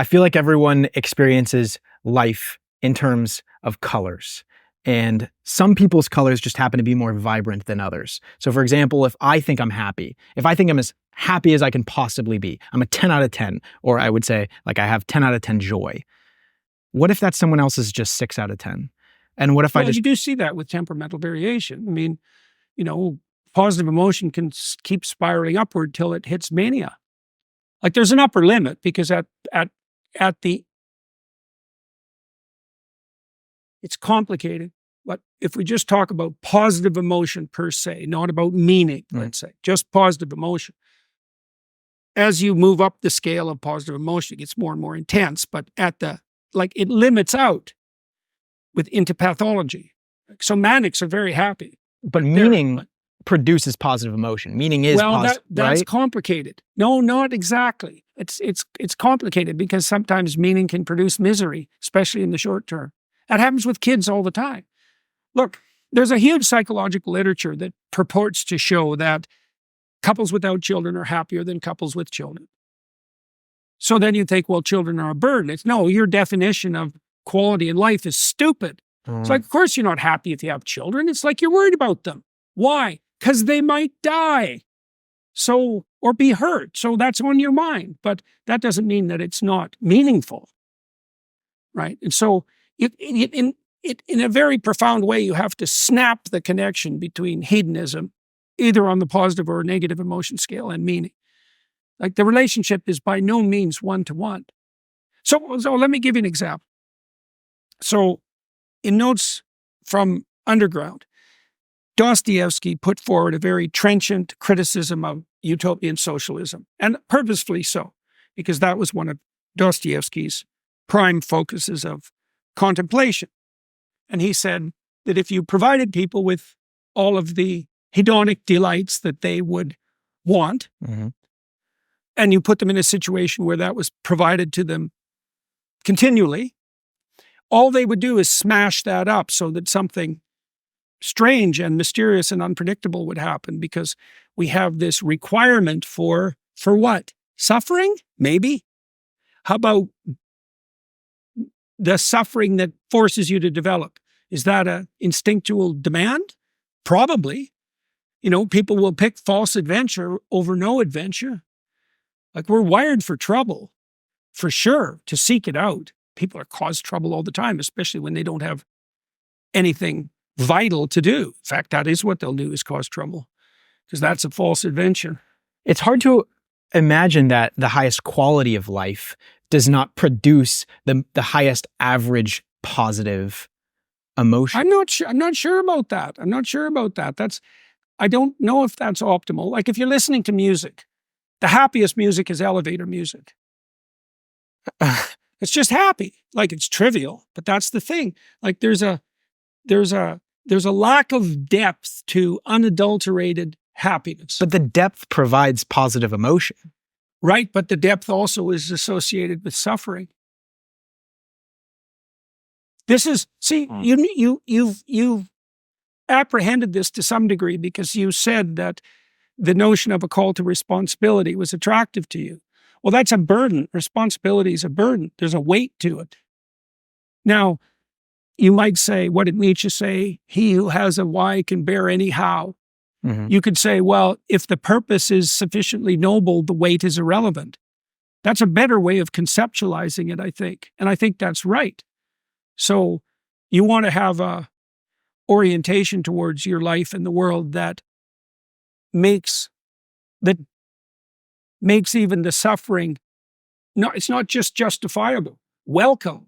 I feel like everyone experiences life in terms of colors. And some people's colors just happen to be more vibrant than others. So for example, if I think I'm happy, if I think I'm as happy as I can possibly be, I'm a 10 out of 10, or I would say like I have 10 out of 10 joy. What if that someone else's just 6 out of 10? And what if Well, you do see that with temperamental variation. I mean, positive emotion can keep spiraling upward till it hits mania. Like there's an upper limit because it's complicated. But if we just talk about positive emotion per se, not about meaning, let's say, just positive emotion. As you move up the scale of positive emotion, it gets more and more intense, but it limits out into pathology. So manics are very happy. But meaning produces positive emotion. Meaning is positive, that's right? complicated. No, not exactly. It's complicated because sometimes meaning can produce misery, especially in the short term. That happens with kids all the time. Look, there's a huge psychological literature that purports to show that couples without children are happier than couples with children. So then you think, well, children are a burden. No, your definition of quality in life is stupid. It's like, of course you're not happy if you have children. It's like you're worried about them. Why? Because they might die. Or be hurt. So that's on your mind. But that doesn't mean that it's not meaningful. Right? And so in a very profound way, you have to snap the connection between hedonism, either on the positive or negative emotion scale, and meaning. Like the relationship is by no means one-to-one. So let me give you an example. So in Notes from Underground, Dostoevsky put forward a very trenchant criticism of utopian socialism, and purposefully so, because that was one of Dostoevsky's prime focuses of contemplation. And he said that if you provided people with all of the hedonic delights that they would want, and you put them in a situation where that was provided to them continually, all they would do is smash that up so that something strange and mysterious and unpredictable would happen, because we have this requirement for what? Suffering? Maybe. How about the suffering that forces you to develop? Is that an instinctual demand? Probably. People will pick false adventure over no adventure. Like we're wired for trouble, for sure, to seek it out. People are caused trouble all the time, especially when they don't have anything vital to do. In fact, that is what they'll do, is cause trouble, because that's a false adventure. It's hard to imagine that the highest quality of life does not produce the highest average positive emotion. I'm not sure about that. I don't know if that's optimal. Like if you're listening to music, the happiest music is elevator music. It's just happy. Like it's trivial, but that's the thing. Like there's a lack of depth to unadulterated happiness. But the depth provides positive emotion. Right, but the depth also is associated with suffering. This is, you've apprehended this to some degree because you said that the notion of a call to responsibility was attractive to you. Well, that's a burden. Responsibility is a burden. There's a weight to it. Now, you might say, what did Nietzsche say? He who has a why can bear any how. You could say, well, if the purpose is sufficiently noble, the weight is irrelevant. That's a better way of conceptualizing it, I think. And I think that's right. So you want to have a orientation towards your life and the world that makes even the suffering, it's not just justifiable, welcome.